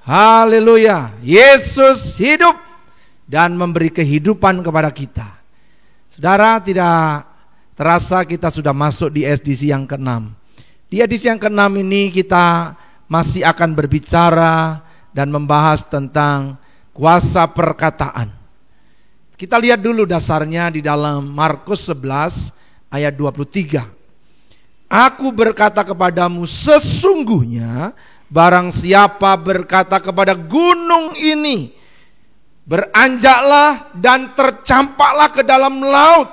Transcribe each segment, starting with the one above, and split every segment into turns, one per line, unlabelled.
Haleluya. Yesus hidup dan memberi kehidupan kepada kita. Saudara, tidak terasa kita sudah masuk di edisi yang ke-6. Di edisi yang ke-6 ini kita masih akan berbicara dan membahas tentang kuasa perkataan. Kita lihat dulu dasarnya di dalam Markus 11 ayat 23. Aku berkata kepadamu, sesungguhnya barang siapa berkata kepada gunung ini, beranjaklah dan tercampaklah ke dalam laut,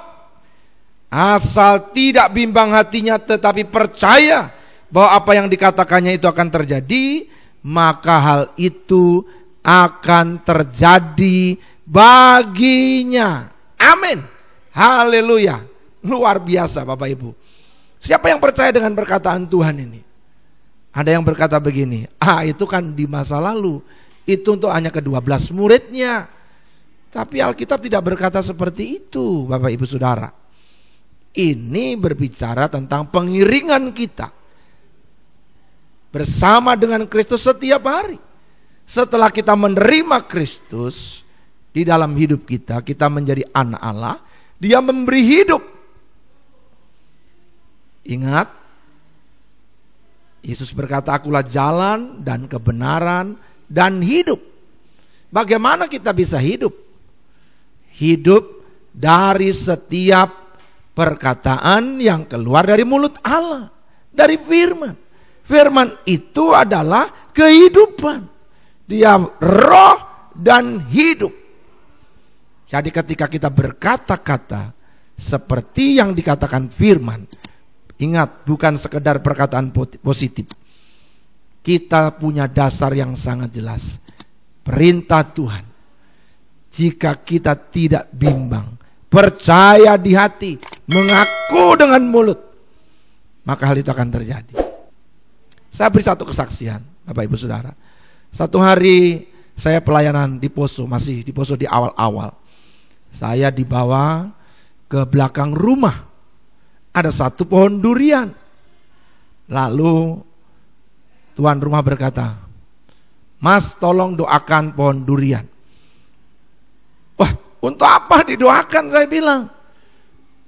asal tidak bimbang hatinya tetapi percaya bahwa apa yang dikatakannya itu akan terjadi, maka hal itu akan terjadi baginya. Amin. Haleluya. Luar biasa Bapak Ibu. Siapa yang percaya dengan perkataan Tuhan ini? Ada yang berkata begini, itu kan di masa lalu, itu untuk hanya ke-12 muridnya. Tapi Alkitab tidak berkata seperti itu Bapak Ibu Saudara. Ini berbicara tentang pengiringan kita bersama dengan Kristus setiap hari. Setelah kita menerima Kristus di dalam hidup kita, kita menjadi anak Allah. Dia memberi hidup. Ingat, Yesus berkata, akulah jalan dan kebenaran dan hidup. Bagaimana kita bisa hidup? Hidup dari setiap perkataan yang keluar dari mulut Allah, dari firman. Firman itu adalah kehidupan. Dia roh dan hidup. Jadi ketika kita berkata-kata seperti yang dikatakan firman, ingat, bukan sekedar perkataan positif. Kita punya dasar yang sangat jelas. Perintah Tuhan. Jika kita tidak bimbang, percaya di hati, mengaku dengan mulut, maka hal itu akan terjadi. Saya beri satu kesaksian, Bapak Ibu Saudara. Satu hari saya pelayanan di Poso, masih di Poso di awal-awal. Saya dibawa ke belakang rumah. Ada satu pohon durian. Lalu tuan rumah berkata, Mas, tolong doakan pohon durian. Wah, untuk apa didoakan, saya bilang.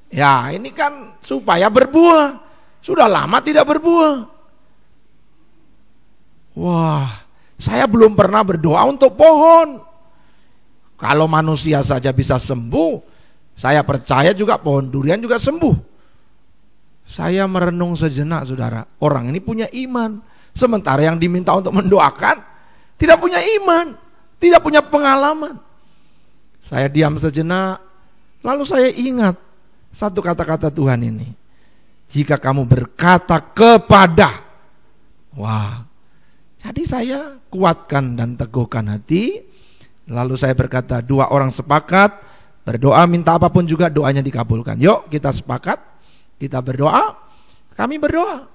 Ya, ini kan supaya berbuah. Sudah lama tidak berbuah. Wah, saya belum pernah berdoa untuk pohon. Kalau manusia saja bisa sembuh, saya percaya juga pohon durian juga sembuh. Saya merenung sejenak, saudara. Orang ini punya iman. Sementara yang diminta untuk mendoakan tidak punya iman, tidak punya pengalaman. Saya diam sejenak. Lalu saya ingat satu kata-kata Tuhan ini. Jika kamu berkata kepada. Wah. Jadi saya kuatkan dan teguhkan hati. Lalu saya berkata, 2 orang sepakat berdoa, minta apapun juga doanya dikabulkan. Yuk kita sepakat. Kita berdoa, kami berdoa.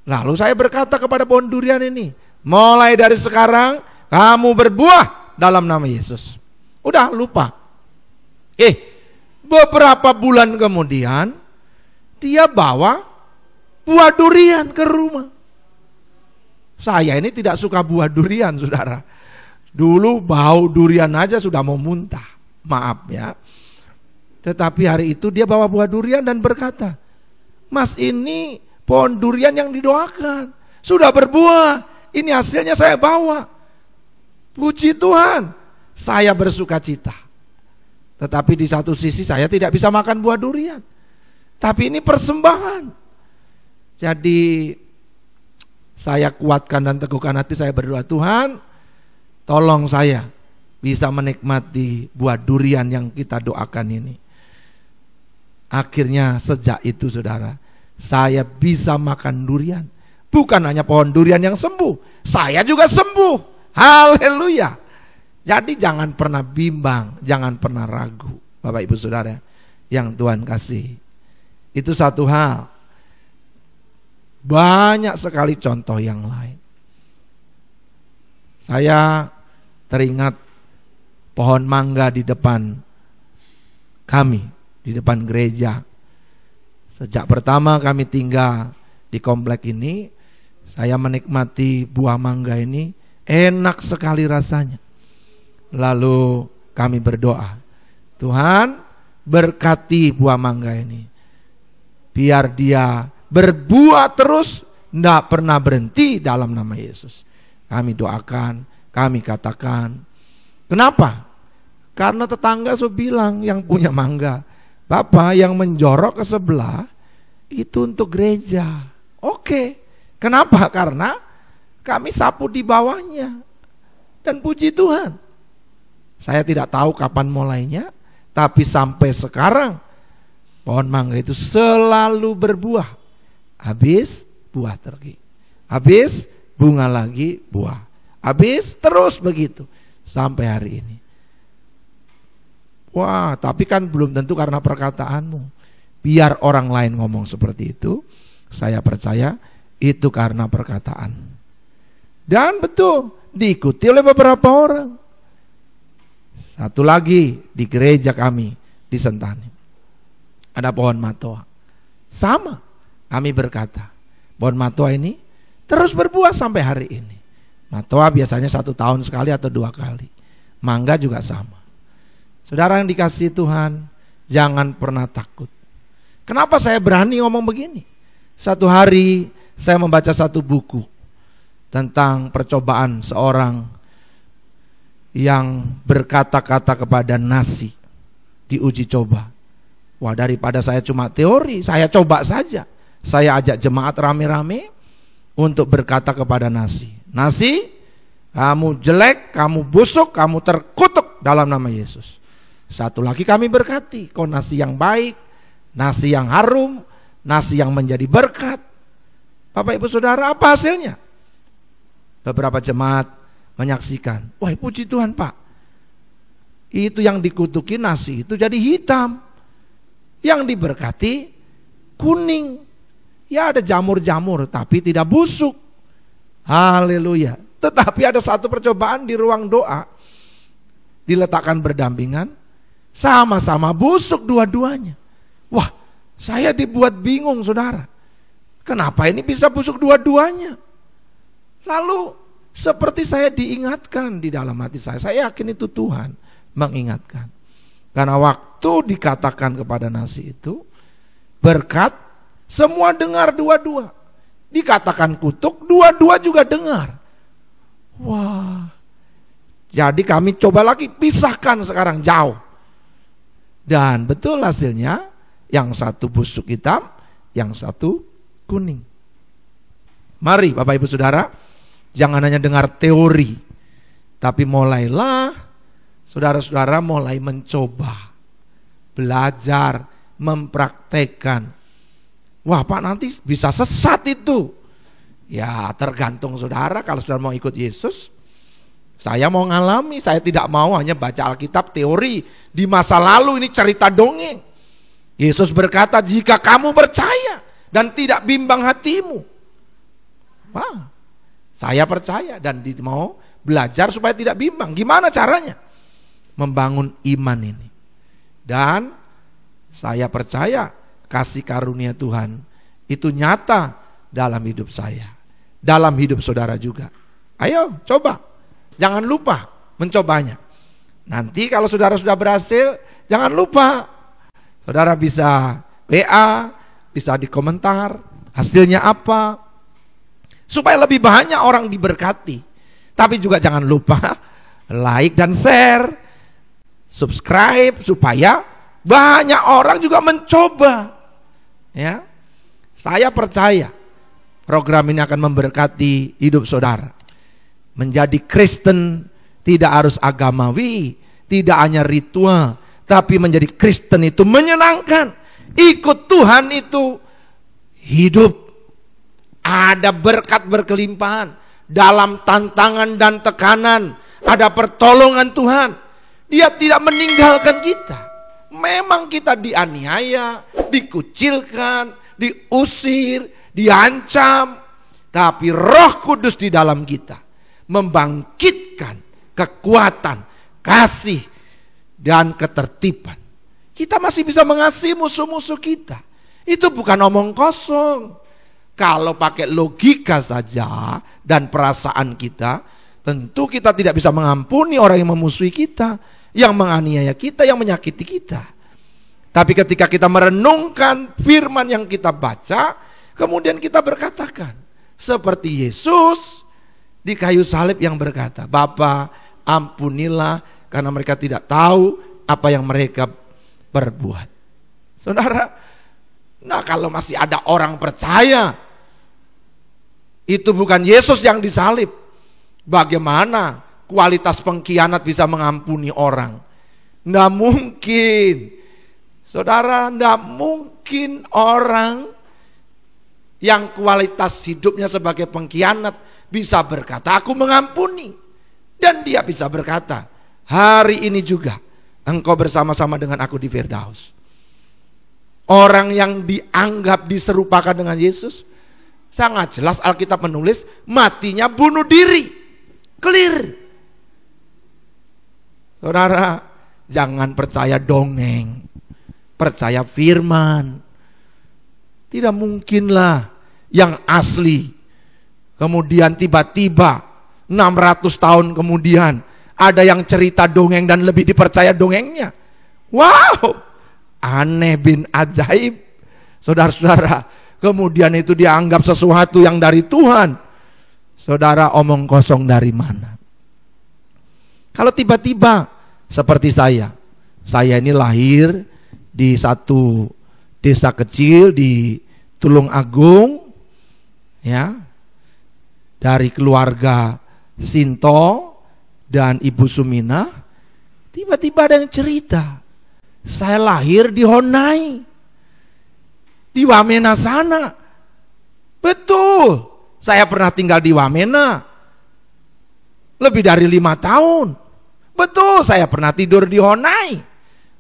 Lalu saya berkata kepada pohon durian ini, mulai dari sekarang kamu berbuah dalam nama Yesus. Udah lupa. Beberapa bulan kemudian dia bawa buah durian ke rumah. Saya ini tidak suka buah durian, saudara. Dulu bau durian aja sudah mau muntah. Maaf ya. Tetapi hari itu dia bawa buah durian dan berkata, Mas, ini pohon durian yang didoakan. Sudah berbuah. Ini hasilnya saya bawa. Puji Tuhan. Saya bersuka cita. Tetapi di satu sisi saya tidak bisa makan buah durian. Tapi ini persembahan. Jadi saya kuatkan dan teguhkan hati, saya berdoa, Tuhan, tolong saya bisa menikmati buah durian yang kita doakan ini. Akhirnya sejak itu, saudara, saya bisa makan durian. Bukan hanya pohon durian yang sembuh, saya juga sembuh. Haleluya. Jadi jangan pernah bimbang, jangan pernah ragu, Bapak Ibu Saudara yang Tuhan kasih. Itu satu hal. Banyak sekali contoh yang lain. Saya teringat pohon mangga di depan kami, di depan gereja. Sejak pertama kami tinggal di komplek ini, saya menikmati buah mangga ini Enak sekali rasanya. Lalu kami berdoa, Tuhan berkati buah mangga ini. Biar dia berbuah terus, tidak pernah berhenti dalam nama Yesus. Kami doakan, kami katakan. Kenapa? Karena tetangga sudah bilang yang punya mangga, Bapak yang menjorok ke sebelah itu untuk gereja. Oke. Kenapa? Karena kami sapu di bawahnya. Dan puji Tuhan, saya tidak tahu kapan mulainya, tapi sampai sekarang pohon mangga itu selalu berbuah. Habis buah pergi, habis bunga lagi buah, habis terus begitu sampai hari ini. Wah, tapi kan belum tentu karena perkataanmu. Biar orang lain ngomong seperti itu, saya percaya itu karena perkataan. Dan betul, diikuti oleh beberapa orang. Satu lagi di gereja kami di Sentani, ada pohon matoa. Sama, kami berkata, pohon matoa ini terus berbuah sampai hari ini. Matoa biasanya 1 tahun sekali atau 2 kali. Mangga juga sama. Saudara yang dikasihi Tuhan, jangan pernah takut. Kenapa saya berani ngomong begini? Satu hari saya membaca satu buku tentang percobaan seorang yang berkata-kata kepada nasi, diuji coba. Wah, daripada saya cuma teori, saya coba saja. Saya ajak jemaat rame-rame untuk berkata kepada nasi, nasi, kamu jelek, kamu busuk, kamu terkutuk dalam nama Yesus. Satu lagi kami berkati, kau nasi yang baik, nasi yang harum, nasi yang menjadi berkat. Bapak Ibu Saudara, apa hasilnya? Beberapa jemaat menyaksikan, wah puji Tuhan Pak, itu yang dikutuki nasi itu jadi hitam, yang diberkati kuning. Ya ada jamur-jamur tapi tidak busuk. Haleluya. Tetapi ada satu percobaan di ruang doa, diletakkan berdampingan, sama-sama busuk dua-duanya. Wah, saya dibuat bingung saudara. Kenapa ini bisa busuk dua-duanya? Lalu seperti saya diingatkan di dalam hati saya yakin itu Tuhan mengingatkan. Karena waktu dikatakan kepada nasi itu, berkat, semua dengar dua-dua. Dikatakan kutuk, dua-dua juga dengar. Wah, jadi kami coba lagi pisahkan sekarang jauh. Dan betul hasilnya, yang satu busuk hitam, yang satu kuning. Mari Bapak Ibu Saudara, jangan hanya dengar teori, tapi mulailah saudara-saudara mulai mencoba, belajar, mempraktekkan. Wah Pak, nanti bisa sesat itu. Ya tergantung saudara, kalau saudara mau ikut Yesus. Saya mau ngalami, saya tidak mau hanya baca Alkitab teori. Di masa lalu ini cerita dongeng. Yesus berkata, jika kamu percaya dan tidak bimbang hatimu. Wah, saya percaya dan mau belajar supaya tidak bimbang. Gimana caranya? Membangun iman ini. Dan saya percaya kasih karunia Tuhan itu nyata dalam hidup saya, dalam hidup saudara juga. Ayo coba, jangan lupa mencobanya. Nanti kalau saudara sudah berhasil, jangan lupa saudara bisa WA, bisa di komentar hasilnya apa, supaya lebih banyak orang diberkati. Tapi juga jangan lupa like dan share, subscribe supaya banyak orang juga mencoba. Ya, saya percaya program ini akan memberkati hidup saudara. Menjadi Kristen tidak harus agamawi, tidak hanya ritual, tapi menjadi Kristen itu menyenangkan. Ikut Tuhan itu hidup. Ada berkat berkelimpahan dalam tantangan dan tekanan. Ada pertolongan Tuhan. Dia tidak meninggalkan kita. Memang kita dianiaya, dikucilkan, diusir, diancam, tapi Roh Kudus di dalam kita membangkitkan kekuatan, kasih, dan ketertiban. Kita masih bisa mengasihi musuh-musuh kita. Itu bukan omong kosong. Kalau pakai logika saja dan perasaan kita, Tentu kita tidak bisa mengampuni orang yang memusuhi kita, yang menganiaya kita, yang menyakiti kita. Tapi ketika kita merenungkan firman yang kita baca, kemudian kita berkatakan, seperti Yesus di kayu salib yang berkata, Bapa, ampunilah karena mereka tidak tahu apa yang mereka perbuat. Saudara, nah kalau masih ada orang percaya itu bukan Yesus yang disalib, bagaimana kualitas pengkhianat bisa mengampuni orang? Nggak mungkin. Saudara, nggak mungkin orang yang kualitas hidupnya sebagai pengkhianat bisa berkata, aku mengampuni. Dan dia bisa berkata, hari ini juga engkau bersama-sama dengan aku di Firdaus. Orang yang dianggap diserupakan dengan Yesus, sangat jelas Alkitab menulis, matinya bunuh diri. Clear. Saudara, jangan percaya dongeng, percaya firman. Tidak mungkinlah yang asli kemudian tiba-tiba 600 tahun kemudian ada yang cerita dongeng dan lebih dipercaya dongengnya. Wow, aneh bin ajaib. Saudara-saudara, kemudian itu dianggap sesuatu yang dari Tuhan. Saudara, omong kosong dari mana? Kalau tiba-tiba seperti saya ini lahir di satu desa kecil di Tulung Agung, ya, dari keluarga Sinto dan Ibu Sumina. Tiba-tiba ada yang cerita, saya lahir di Honai, di Wamena sana. Betul, saya pernah tinggal di Wamena lebih dari 5 tahun. Betul, saya pernah tidur di Honai.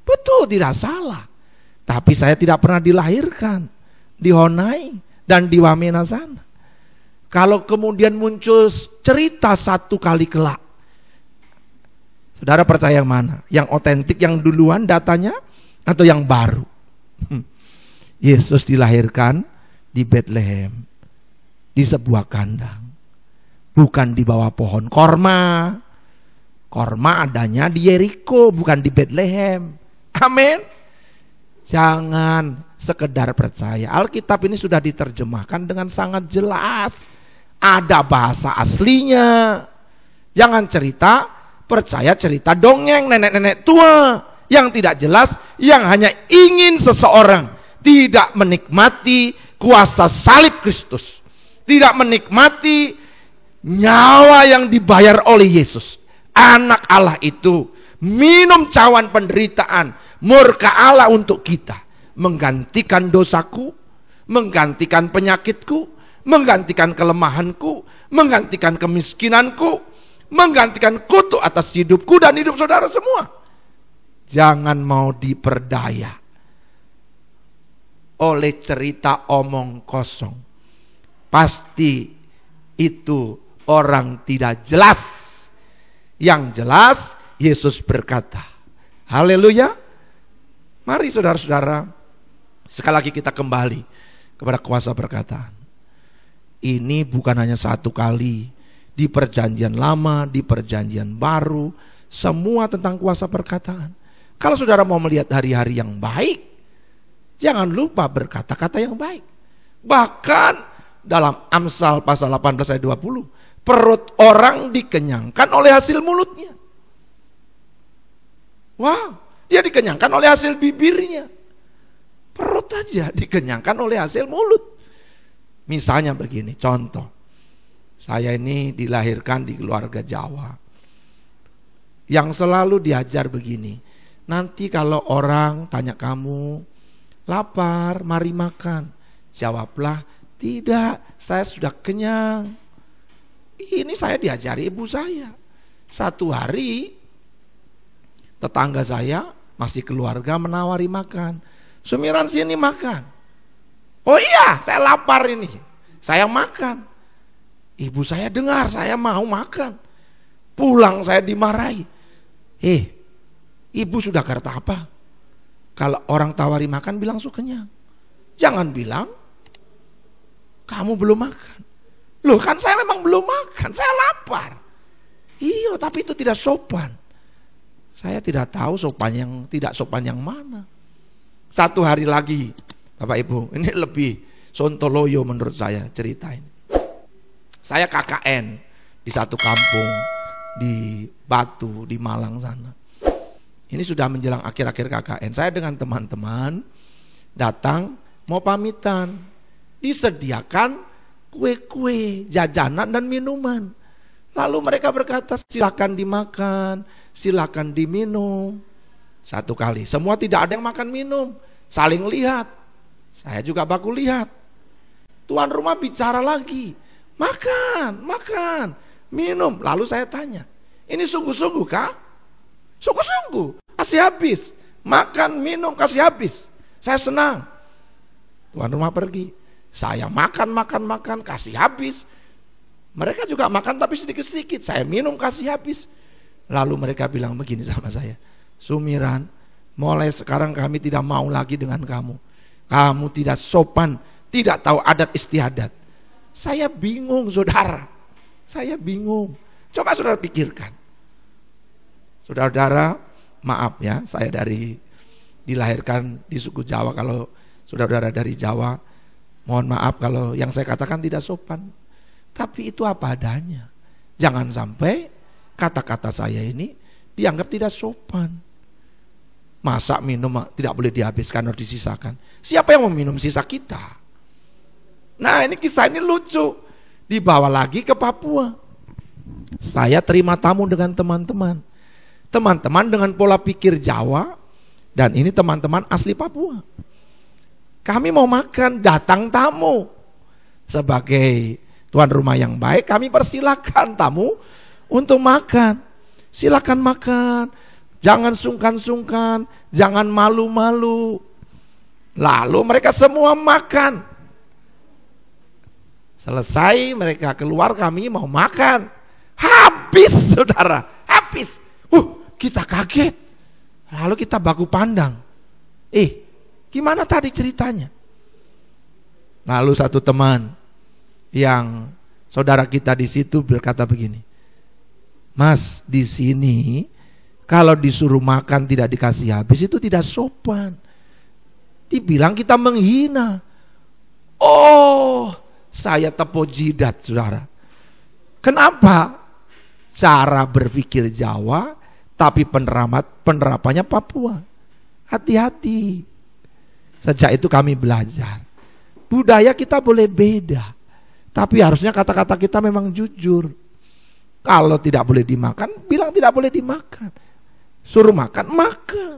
Betul, tidak salah. Tapi saya tidak pernah dilahirkan di Honai dan di Wamena sana. Kalau kemudian muncul cerita satu kali kelak, saudara percaya yang mana? Yang otentik, yang duluan datanya, atau yang baru? Yesus dilahirkan di Bethlehem, di sebuah kandang, bukan di bawah pohon korma. Korma adanya di Yeriko, bukan di Bethlehem. Amin. Jangan sekedar percaya. Alkitab ini sudah diterjemahkan dengan sangat jelas. Ada bahasa aslinya. Jangan percaya cerita dongeng nenek-nenek tua yang tidak jelas, yang hanya ingin seseorang tidak menikmati kuasa salib Kristus, tidak menikmati nyawa yang dibayar oleh Yesus. Anak Allah itu minum cawan penderitaan, murka Allah untuk kita, menggantikan dosaku, menggantikan penyakitku, menggantikan kelemahanku, menggantikan kemiskinanku, menggantikan kutuk atas hidupku dan hidup saudara semua. Jangan mau diperdaya oleh cerita omong kosong. Pasti itu orang tidak jelas. Yang jelas Yesus berkata, haleluya. Mari saudara-saudara, sekali lagi kita kembali kepada kuasa perkataan. Ini bukan hanya satu kali, di perjanjian lama, di perjanjian baru, semua tentang kuasa perkataan. Kalau saudara mau melihat hari-hari yang baik, jangan lupa berkata-kata yang baik. Bahkan dalam Amsal pasal 18 ayat 20, perut orang dikenyangkan oleh hasil mulutnya. Wow, dia dikenyangkan oleh hasil bibirnya. Perut aja dikenyangkan oleh hasil mulut. Misalnya begini, contoh. Saya ini dilahirkan di keluarga Jawa, yang selalu diajar begini. Nanti kalau orang tanya kamu, lapar, mari makan. Jawablah, tidak, saya sudah kenyang. Ini saya diajari ibu saya. Satu hari tetangga saya masih keluarga menawari makan. Sumiran sini makan. Oh iya, saya lapar ini. Saya makan. Ibu saya dengar saya mau makan. Pulang saya dimarahi. Ibu sudah kata apa? Kalau orang tawari makan bilang su kenyang. Jangan bilang kamu belum makan. Loh kan saya memang belum makan, saya lapar. Iya, tapi itu tidak sopan. Saya tidak tahu sopan yang tidak sopan yang mana. Satu hari lagi, Bapak Ibu, ini lebih sontoloyo menurut saya cerita ini. Saya KKN di satu kampung di Batu, di Malang sana. Ini sudah menjelang akhir-akhir KKN. Saya dengan teman-teman datang mau pamitan. Disediakan kue-kue, jajanan dan minuman. Lalu mereka berkata, silakan dimakan, silakan diminum. Satu kali, semua tidak ada yang makan minum, saling lihat. Saya juga baku lihat. Tuan rumah bicara lagi, makan, minum. Lalu saya tanya, ini sungguh-sungguh kah? Sungguh-sungguh, kasih habis. Makan, minum, kasih habis. Saya senang. Tuan rumah pergi, saya makan, kasih habis. Mereka juga makan tapi sedikit-sedikit. Saya minum kasih habis. Lalu mereka bilang begini sama saya, Sumiran, mulai sekarang kami tidak mau lagi dengan kamu. Kamu tidak sopan, tidak tahu adat istiadat. Saya bingung saudara. Saya bingung. Coba saudara pikirkan. Saudara-saudara, maaf ya, saya dilahirkan di suku Jawa. Kalau saudara-saudara dari Jawa, mohon maaf kalau yang saya katakan tidak sopan. Tapi itu apa adanya. Jangan sampai kata-kata saya ini dianggap tidak sopan. Masa minum tidak boleh dihabiskan atau disisakan. Siapa yang mau minum sisa kita? Nah, ini kisah ini lucu. Dibawa lagi ke Papua. Saya terima tamu dengan teman-teman. Teman-teman dengan pola pikir Jawa. Dan ini teman-teman asli Papua. Kami mau makan, datang tamu. Sebagai tuan rumah yang baik, kami persilakan tamu untuk makan. Silakan makan, jangan sungkan-sungkan, jangan malu-malu. Lalu mereka semua makan. Selesai mereka keluar, kami mau makan. Habis saudara, habis. Kita kaget. Lalu kita baku pandang. Gimana tadi ceritanya? Lalu satu teman yang saudara kita di situ berkata begini, Mas, di sini kalau disuruh makan tidak dikasih habis itu tidak sopan. Dibilang kita menghina. Oh, saya tepuk jidat saudara. Kenapa? Cara berpikir Jawa, tapi penerapannya Papua. Hati-hati. Sejak itu kami belajar. Budaya kita boleh beda. Tapi harusnya kata-kata kita memang jujur. Kalau tidak boleh dimakan, bilang tidak boleh dimakan. Suruh makan, makan.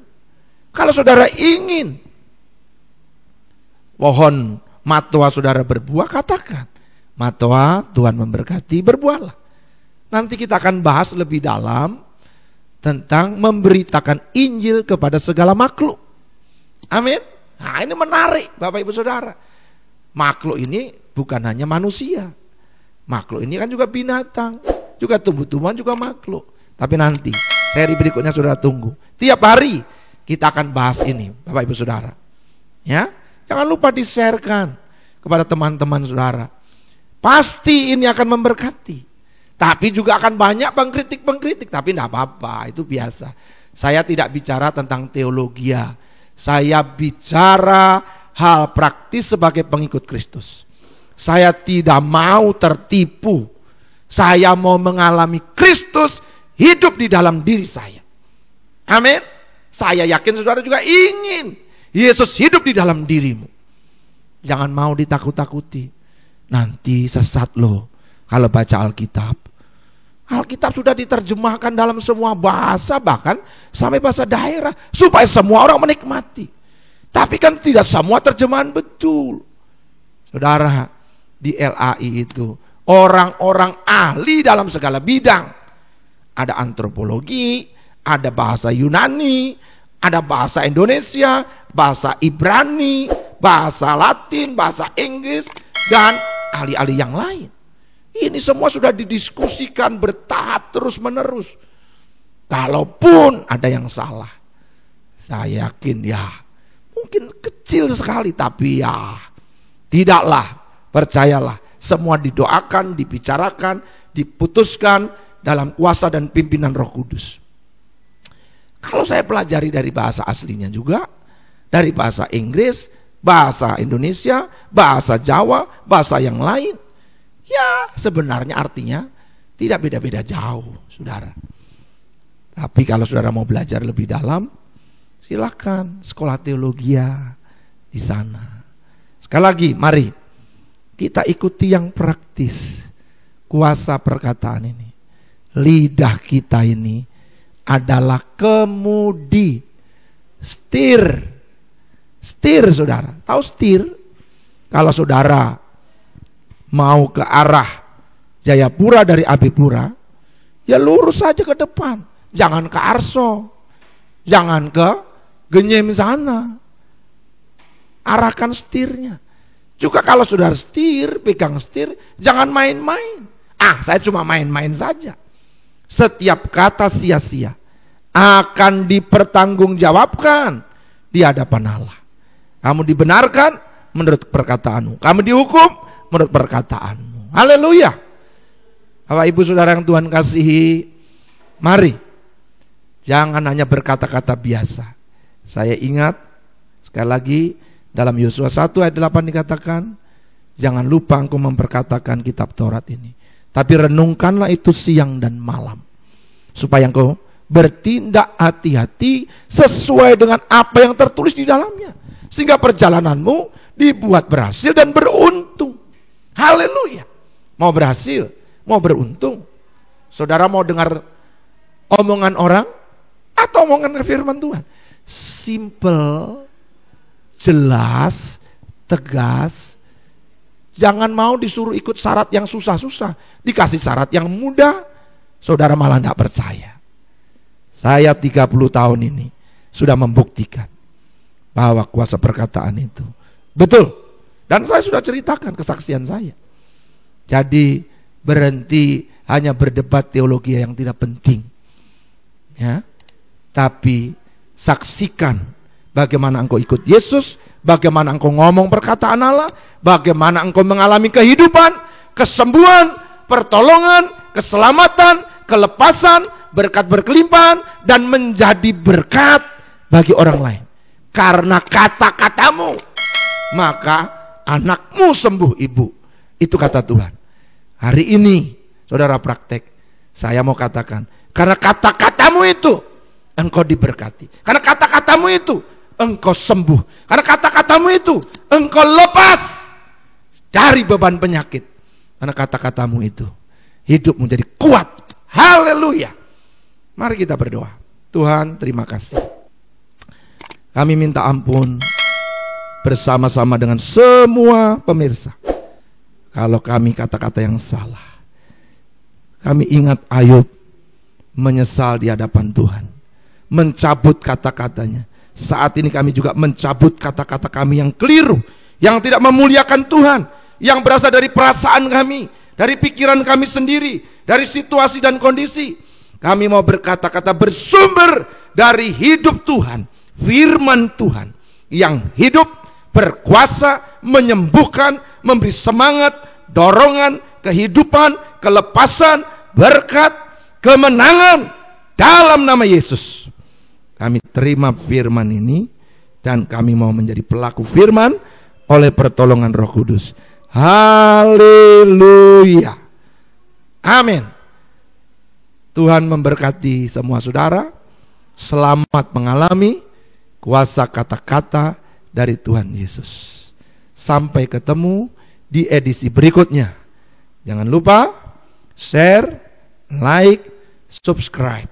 Kalau saudara ingin pohon matwa saudara berbuah, katakan, matwa Tuhan memberkati, berbuahlah. Nanti kita akan bahas lebih dalam tentang memberitakan Injil kepada segala makhluk. Amin. Nah, ini menarik Bapak Ibu Saudara. Makhluk ini bukan hanya manusia. Makhluk ini kan juga binatang, juga tumbuh-tumbuhan, juga makhluk. Tapi nanti seri berikutnya saudara tunggu. Tiap hari kita akan bahas ini Bapak Ibu Saudara. Ya, jangan lupa di-sharekan kepada teman-teman saudara. Pasti ini akan memberkati. Tapi juga akan banyak pengkritik, tapi tidak apa-apa, itu biasa. Saya tidak bicara tentang teologia. Saya bicara hal praktis sebagai pengikut Kristus. Saya tidak mau tertipu. Saya mau mengalami Kristus hidup di dalam diri saya. Amin. Saya yakin saudara juga ingin Yesus hidup di dalam dirimu. Jangan mau ditakut-takuti. Nanti sesat loh kalau baca Alkitab. Alkitab sudah diterjemahkan dalam semua bahasa, bahkan sampai bahasa daerah, supaya semua orang menikmati. Tapi kan tidak semua terjemahan betul. Saudara, di LAI itu orang-orang ahli dalam segala bidang. Ada antropologi, ada bahasa Yunani, ada bahasa Indonesia, bahasa Ibrani, bahasa Latin, bahasa Inggris, dan ahli-ahli yang lain. Ini semua sudah didiskusikan bertahap terus-menerus. Kalaupun ada yang salah, saya yakin ya mungkin kecil sekali, tapi ya tidaklah, percayalah, semua didoakan, dibicarakan, diputuskan dalam kuasa dan pimpinan Roh Kudus. Kalau saya pelajari dari bahasa aslinya juga, dari bahasa Inggris, bahasa Indonesia, bahasa Jawa, bahasa yang lain, ya sebenarnya artinya tidak beda-beda jauh, saudara. Tapi kalau saudara mau belajar lebih dalam, silakan sekolah teologi di sana. Sekali lagi, mari kita ikuti yang praktis, kuasa perkataan ini. Lidah kita ini adalah kemudi, setir, saudara. Tahu setir? Kalau saudara mau ke arah Jayapura dari Abipura, ya lurus saja ke depan. Jangan ke Arso, jangan ke Genyem sana. Arahkan setirnya. Juga kalau saudara setir, pegang setir, jangan main-main. Saya cuma main-main saja. Setiap kata sia-sia akan dipertanggungjawabkan di hadapan Allah. Kamu dibenarkan menurut perkataanmu, kamu dihukum menurut perkataanmu. Haleluya. Bapak Ibu Saudara yang Tuhan kasihi, mari jangan hanya berkata-kata biasa. Saya ingat sekali lagi dalam Yosua 1 ayat 8 dikatakan, jangan lupa engkau memperkatakan kitab Taurat ini, tapi renungkanlah itu siang dan malam, supaya engkau bertindak hati-hati sesuai dengan apa yang tertulis di dalamnya, sehingga perjalananmu dibuat berhasil dan beruntung. Haleluya. Mau berhasil, mau beruntung, saudara mau dengar omongan orang atau omongan firman Tuhan? Simple, jelas, tegas. Jangan mau disuruh ikut syarat yang susah-susah, dikasih syarat yang mudah, saudara malah tidak percaya. Saya 30 tahun ini sudah membuktikan bahwa kuasa perkataan itu betul. Dan saya sudah ceritakan kesaksian saya. Jadi berhenti hanya berdebat teologi yang tidak penting, ya. Tapi saksikan bagaimana engkau ikut Yesus, bagaimana engkau ngomong perkataan Allah, bagaimana engkau mengalami kehidupan, kesembuhan, pertolongan, keselamatan, kelepasan, berkat berkelimpahan, dan menjadi berkat bagi orang lain. Karena kata-katamu, maka anakmu sembuh, ibu. Itu kata Tuhan. Hari ini, saudara praktek, saya mau katakan, karena kata-katamu itu, engkau diberkati. Karena kata-katamu itu, engkau sembuh. Karena kata-katamu itu, engkau lepas dari beban penyakit. Karena kata-katamu itu, hidupmu jadi kuat. Haleluya. Mari kita berdoa. Tuhan, terima kasih. Kami minta ampun bersama-sama dengan semua pemirsa. Kalau kami kata-kata yang salah. Kami ingat Ayub menyesal di hadapan Tuhan, mencabut kata-katanya. Saat ini kami juga mencabut kata-kata kami yang keliru, yang tidak memuliakan Tuhan, yang berasal dari perasaan kami, dari pikiran kami sendiri, dari situasi dan kondisi. Kami mau berkata-kata bersumber dari hidup Tuhan, firman Tuhan yang hidup, berkuasa, menyembuhkan, memberi semangat, dorongan, kehidupan, kelepasan, berkat, kemenangan dalam nama Yesus. Kami terima firman ini dan kami mau menjadi pelaku firman oleh pertolongan Roh Kudus. Haleluya. Amin. Tuhan memberkati semua saudara. Selamat mengalami kuasa kata-kata dari Tuhan Yesus. Sampai ketemu di edisi berikutnya. Jangan lupa share, like, subscribe.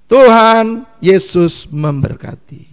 Tuhan Yesus memberkati.